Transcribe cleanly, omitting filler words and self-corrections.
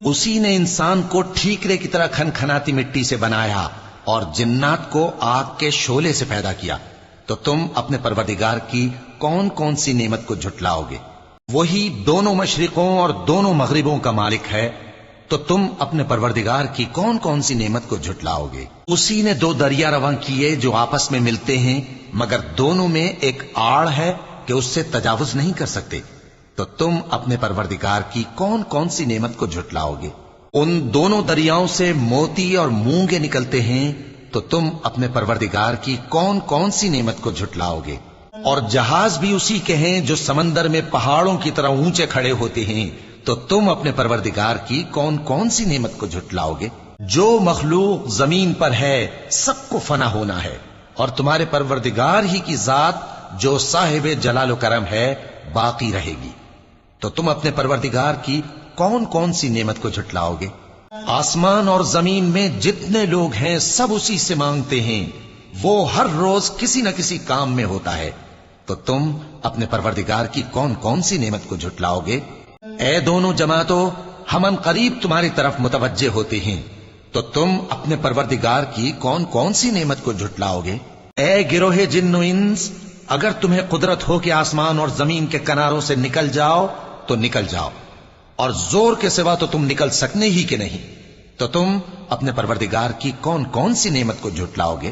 اسی نے انسان کو ٹھیکرے کی طرح کھنکھناتی مٹی سے بنایا اور جنات کو آگ کے شعلے سے پیدا کیا، تو تم اپنے پروردگار کی کون کون سی نعمت کو جھٹلاؤ گے؟ وہی دونوں مشرقوں اور دونوں مغربوں کا مالک ہے، تو تم اپنے پروردگار کی کون کون سی نعمت کو جھٹلاؤ گے؟ اسی نے دو دریا رواں کیے جو آپس میں ملتے ہیں، مگر دونوں میں ایک آڑ ہے کہ اس سے تجاوز نہیں کر سکتے، تو تم اپنے پروردگار کی کون کون سی نعمت کو جھٹلاؤ گے؟ ان دونوں دریاؤں سے موتی اور مونگے نکلتے ہیں، تو تم اپنے پروردگار کی کون کون سی نعمت کو جھٹلاؤ گے؟ اور جہاز بھی اسی کے ہیں جو سمندر میں پہاڑوں کی طرح اونچے کھڑے ہوتے ہیں، تو تم اپنے پروردگار کی کون کون سی نعمت کو جھٹلاؤ گے؟ جو مخلوق زمین پر ہے سب کو فنا ہونا ہے، اور تمہارے پروردگار ہی کی ذات جو صاحب جلال و کرم ہے باقی رہے گی، تو تم اپنے پروردگار کی کون کون سی نعمت کو جھٹلاؤ گے؟ آسمان اور زمین میں جتنے لوگ ہیں سب اسی سے مانگتے ہیں، وہ ہر روز کسی نہ کسی کام میں ہوتا ہے، تو تم اپنے پروردگار کی کون کون سی نعمت کو جھٹلاؤ گے؟ اے دونوں جماعتوں، ہم ان قریب تمہاری طرف متوجہ ہوتے ہیں، تو تم اپنے پروردگار کی کون کون سی نعمت کو جھٹلاؤ گے؟ اے گروہ جن و انس، اگر تمہیں قدرت ہو کہ آسمان اور زمین کے کناروں سے نکل جاؤ تو نکل جاؤ، اور زور کے سوا تو تم نکل سکنے ہی کہ نہیں، تو تم اپنے پروردگار کی کون کون سی نعمت کو جھٹلاؤ گے؟